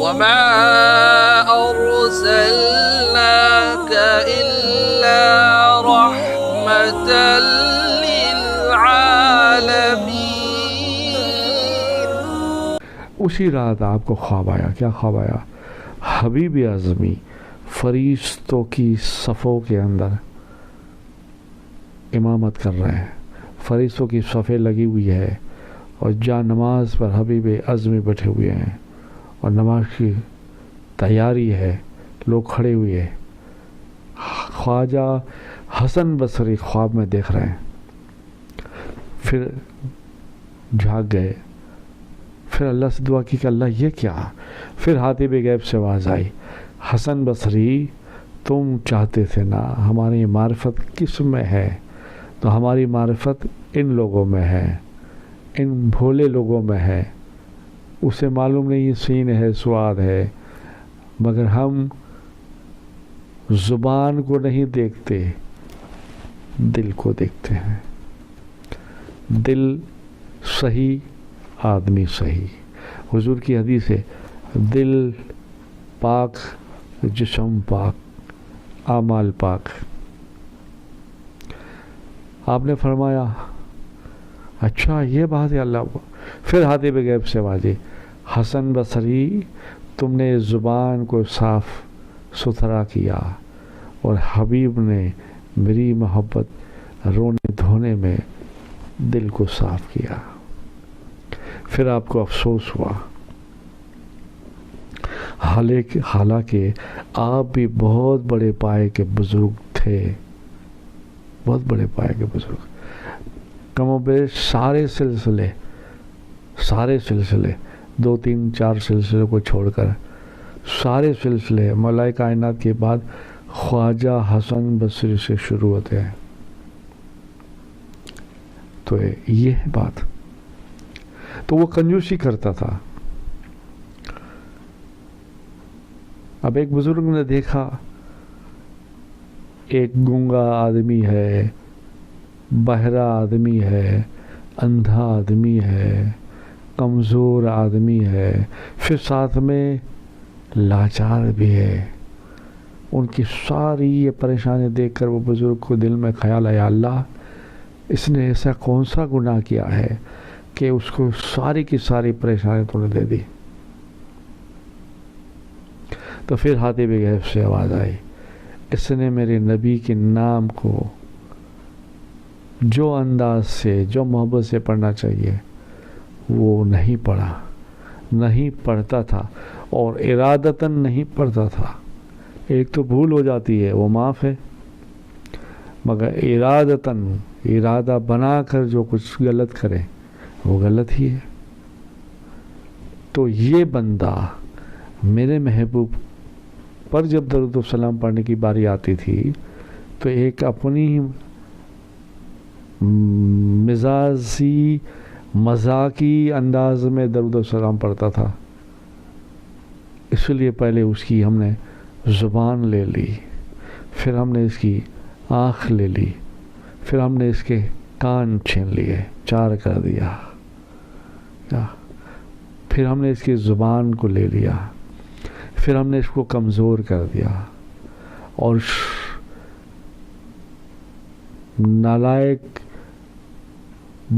وما أرسلناك إلا رحمة للعالمين. اسی رات آپ کو خواب آیا. کیا خواب آیا؟ حبیب اعظمی فرشتوں کی صفوں کے اندر امامت کر رہے ہیں. فرشتوں کی صفیں لگی ہوئی ہے اور جا نماز پر حبیب اعظمی بیٹھے ہوئے ہیں اور نماز کی تیاری ہے، لوگ کھڑے ہوئے ہیں. خواجہ حسن بصری خواب میں دیکھ رہے ہیں. پھر جھاگ گئے. پھر اللہ سے دعا کی کہ اللہ یہ کیا؟ پھر حاتب غیب سے آواز آئی، حسن بصری تم چاہتے تھے نا ہماری معرفت کس میں ہے؟ تو ہماری معرفت ان لوگوں میں ہے، ان بھولے لوگوں میں ہے. اسے معلوم نہیں سین ہے سواد ہے، مگر ہم زبان کو نہیں دیکھتے، دل کو دیکھتے ہیں. دل صحیح، آدمی صحیح. حضور کی حدیث ہے، دل پاک جسم پاک اعمال پاک. آپ نے فرمایا اچھا یہ بات ہے اللہ. پھر حاتب غیب سے واجے، حسن بصری تم نے زبان کو صاف ستھرا کیا اور حبیب نے میری محبت رونے دھونے میں دل کو صاف کیا. پھر آپ کو افسوس ہوا، حالانکہ آپ بھی بہت بڑے پائے کے بزرگ تھے، بہت بڑے پائے کے بزرگ. کم و بیش سارے سلسلے 2 3 4 سلسلے کو چھوڑ کر سارے سلسلے مولائے کائنات کے بعد خواجہ حسن بصری سے شروع ہوتے ہیں. تو یہ ہے بات. تو وہ کنجوسی کرتا تھا. اب ایک بزرگ نے دیکھا ایک گونگا آدمی ہے، بہرا آدمی ہے، اندھا آدمی ہے، کمزور آدمی ہے، پھر ساتھ میں لاچار بھی ہے. ان کی ساری یہ پریشانی دیکھ کر وہ بزرگ کو دل میں خیال آیا، اللہ اس نے ایسا کون سا گناہ کیا ہے کہ اس کو ساری کی ساری پریشانی تو نے دے دی. تو پھر حاتب غیب سے آواز آئی، اس نے میرے نبی کے نام کو جو انداز سے جو محبت سے پڑھنا چاہیے وہ نہیں پڑھا، نہیں پڑھتا تھا اور ارادتاً نہیں پڑھتا تھا. ایک تو بھول ہو جاتی ہے وہ معاف ہے، مگر ارادتاً ارادہ بنا کر جو کچھ غلط کرے وہ غلط ہی ہے. تو یہ بندہ میرے محبوب پر جب درود و سلام پڑھنے کی باری آتی تھی تو ایک اپنی مذاقی انداز میں درود و سلام پڑھتا تھا. اس لیے پہلے اس کی ہم نے زبان لے لی، پھر ہم نے اس کی آنکھ لے لی، پھر ہم نے اس کے کان چھین لیے، 4 کر دیا. پھر ہم نے اس کی زبان کو لے لیا، پھر ہم نے اس کو کمزور کر دیا اور نالائق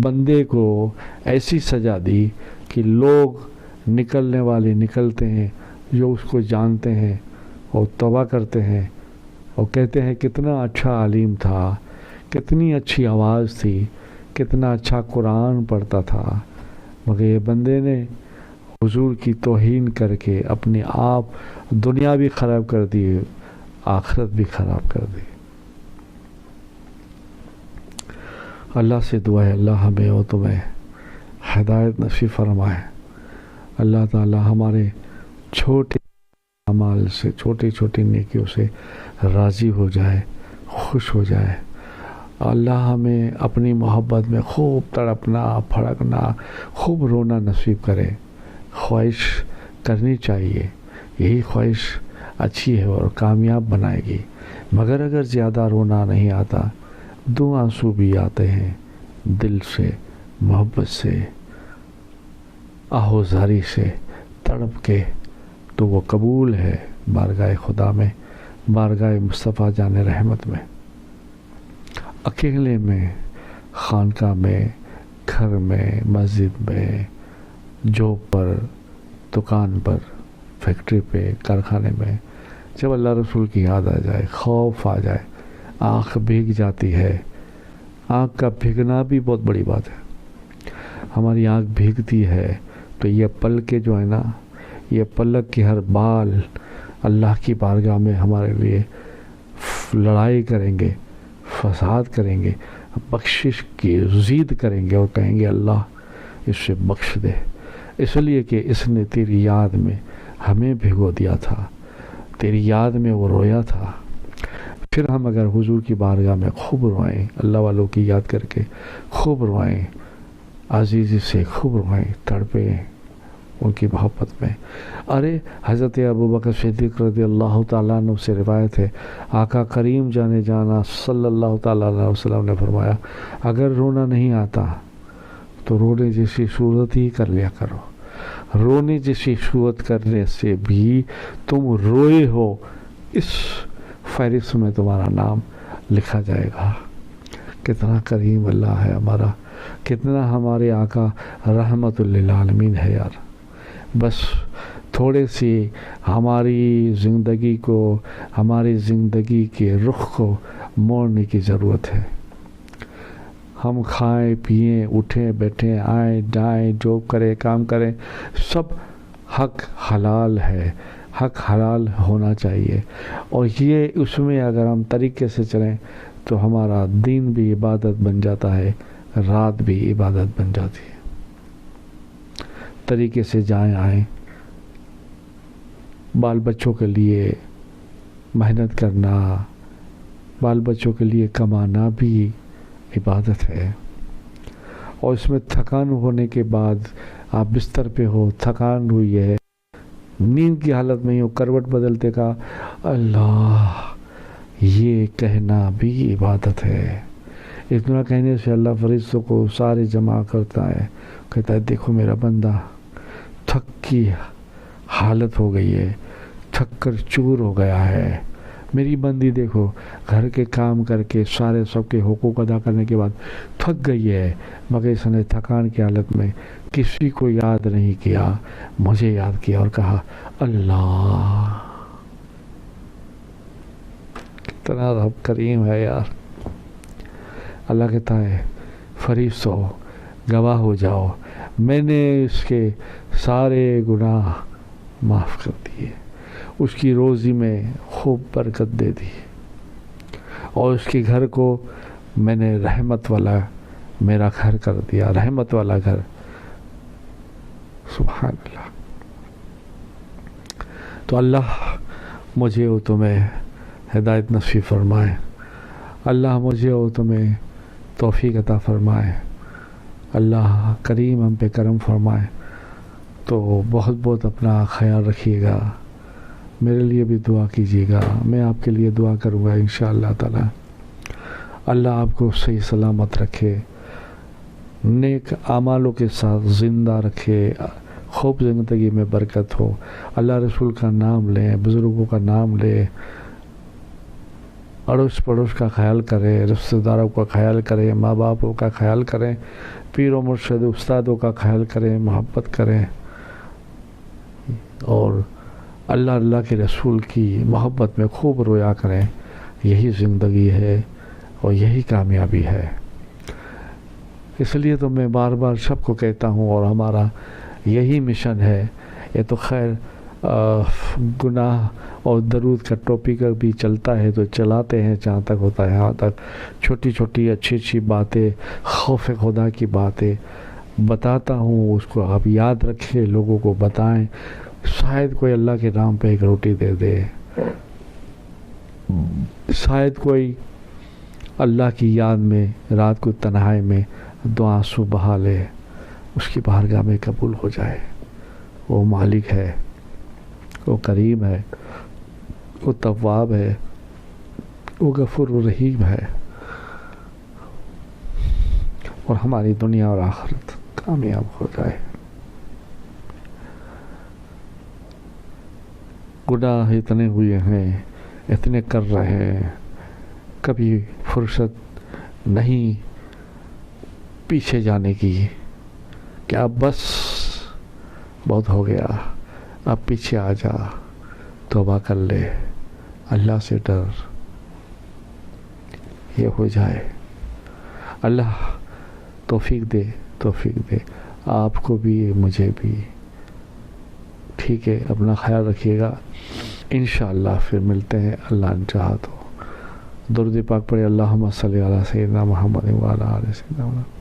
بندے کو ایسی سزا دی کہ لوگ نکلنے والے نکلتے ہیں جو اس کو جانتے ہیں اور توبہ کرتے ہیں اور کہتے ہیں کتنا اچھا عالم تھا، کتنی اچھی آواز تھی، کتنا اچھا قرآن پڑھتا تھا، مگر یہ بندے نے حضور کی توہین کر کے اپنے آپ دنیا بھی خراب کر دی، آخرت بھی خراب کر دی. اللہ سے دعا ہے اللہ ہمیں اور تمہیں ہدایت نصیب فرمائے. اللہ تعالی ہمارے چھوٹے اعمال سے، چھوٹی چھوٹی نیکیوں سے راضی ہو جائے، خوش ہو جائے. اللہ ہمیں اپنی محبت میں خوب تڑپنا، پھڑکنا، خوب رونا نصیب کرے. خواہش کرنی چاہیے، یہی خواہش اچھی ہے اور کامیاب بنائے گی. مگر اگر زیادہ رونا نہیں آتا، 2 آنسو بھی آتے ہیں دل سے، محبت سے، آہوزاری سے، تڑپ کے تو وہ قبول ہے بارگاہ خدا میں، بارگاہ مصطفیٰ جان رحمت میں۔ اکیلے میں، خانقاہ میں، گھر میں، مسجد میں، جاب پر، دکان پر، فیکٹری پہ، کارخانے میں، جب اللہ رسول کی یاد آ جائے، خوف آ جائے، آنکھ بھیگ جاتی ہے۔ آنکھ کا بھیگنا بھی بہت بڑی بات ہے۔ ہماری آنکھ بھیگتی ہے تو یہ پلکیں جو ہے نا، یہ پلک کی ہر بال اللہ کی بارگاہ میں ہمارے لیے لڑائی کریں گے، فساد کریں گے، بخشش کی زید کریں گے اور کہیں گے اللہ اس سے بخش دے، اس لیے کہ اس نے تیری یاد میں ہمیں بھگو دیا تھا، تیری یاد میں وہ رویا تھا۔ پھر ہم اگر حضور کی بارگاہ میں خوب روئیں، اللہ والوں کی یاد کر کے خوب روئیں، عزیزی سے خوب روئیں، تڑپیں ان کی محبت میں۔ ارے حضرت ابوبکر صدیق رضی اللہ تعالیٰ عنہ سے روایت ہے، آقا کریم جانے جانا صلی اللہ تعالیٰ علیہ وسلم نے فرمایا، اگر رونا نہیں آتا تو رونے جیسی صورت ہی کر لیا کرو، رونے جیسی صورت کرنے سے بھی تم روئے ہو، اس فہرست میں تمہارا نام لکھا جائے گا۔ کتنا کریم اللہ ہے ہمارا، کتنا ہمارے آقا رحمت للعالمین ہے یار۔ بس تھوڑے سی ہماری زندگی کو، ہماری زندگی کے رخ کو موڑنے کی ضرورت ہے۔ ہم کھائیں پئیں، اٹھیں بیٹھیں، آئیں جائیں، جو کریں کام کریں، سب حق حلال ہے، حق حلال ہونا چاہیے، اور یہ اس میں اگر ہم طریقے سے چلیں تو ہمارا دین بھی عبادت بن جاتا ہے، رات بھی عبادت بن جاتی ہے۔ طریقے سے جائیں آئیں، بال بچوں کے لیے محنت کرنا، بال بچوں کے لیے کمانا بھی عبادت ہے، اور اس میں تھکان ہونے کے بعد آپ بستر پہ ہو، تھکان ہوئی ہے، نیند کی حالت میں ہو، کروٹ بدلتے کا اللہ، یہ کہنا بھی عبادت ہے۔ اتنا کہنے سے اللہ فرشتوں کو سارے جمع کرتا ہے، کہتا ہے دیکھو میرا بندہ تھک کی حالت ہو گئی ہے، تھک کر چور ہو گیا ہے، میری بندی دیکھو گھر کے کام کر کے سارے سب کے حقوق ادا کرنے کے بعد تھک گئی ہے، مگر اس نے تھکان کی حالت میں کسی کو یاد نہیں کیا، مجھے یاد کیا اور کہا اللہ، کتنا رب کریم ہے یار۔ اللہ کہتا ہے فرشتوں گواہ ہو جاؤ، میں نے اس کے سارے گناہ معاف کر دیے، اس کی روزی میں خوب برکت دے دی، اور اس کے گھر کو میں نے رحمت والا میرا گھر کر دیا، رحمت والا گھر۔ سبحان اللہ۔ تو اللہ مجھے اور تمہیں ہدایت نصیب فرمائے، اللہ مجھے اور تمہیں توفیق عطا فرمائے، اللہ کریم ہم پہ کرم فرمائے۔ تو بہت بہت اپنا خیال رکھیے گا، میرے لیے بھی دعا کیجیے گا، میں آپ کے لیے دعا کروں گا انشاءاللہ تعالی۔ اللہ آپ کو صحیح سلامت رکھے، نیک اعمالوں کے ساتھ زندہ رکھے، خوب زندگی میں برکت ہو، اللہ رسول کا نام لیں، بزرگوں کا نام لیں، اڑوس پڑوس کا خیال کریں، رشتہ داروں کا خیال کریں، ماں باپوں کا خیال کریں، پیر و مرشد استادوں کا خیال کریں، محبت کریں، اور اللہ کے رسول کی محبت میں خوب رویا کریں۔ یہی زندگی ہے اور یہی کامیابی ہے۔ اس لیے تو میں بار بار سب کو کہتا ہوں، اور ہمارا یہی مشن ہے۔ یہ تو خیر گناہ اور درود کا ٹاپک بھی چلتا ہے تو چلاتے ہیں جہاں تک ہوتا ہے، یہاں تک چھوٹی چھوٹی اچھی اچھی باتیں، خوف خدا کی باتیں بتاتا ہوں، اس کو آپ یاد رکھیں، لوگوں کو بتائیں، شاید کوئی اللہ کے نام پہ ایک روٹی دے دے، شاید کوئی اللہ کی یاد میں رات کو تنہائی میں دو آنسو بہا لے، اس کی بارگاہ میں قبول ہو جائے۔ وہ مالک ہے، وہ کریم ہے، وہ تواب ہے، وہ غفور رحیم ہے، اور ہماری دنیا اور آخرت کامیاب ہو جائے۔ گناہ اتنے ہوئے ہیں، اتنے کر رہے ہیں، کبھی فرصت نہیں پیچھے جانے کی کہ اب بس بہت ہو گیا، اب پیچھے آ جا، توبہ کر لے، اللہ سے ڈر، یہ ہو جائے۔ اللہ توفیق دے آپ کو بھی مجھے بھی۔ ٹھیک ہے، اپنا خیال رکھیے گا، انشاءاللہ پھر ملتے ہیں اللہ نے چاہا تو۔ درود پاک پڑھے، اللہم صلی علی سیدنا محمد وعلی آل سیدنا محمد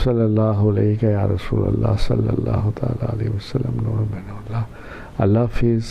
صلی اللہ علیہ یا رسول اللہ صلی اللہ تعالی علیہ وسلم، نور بین اللہ۔ اللہ حافظ۔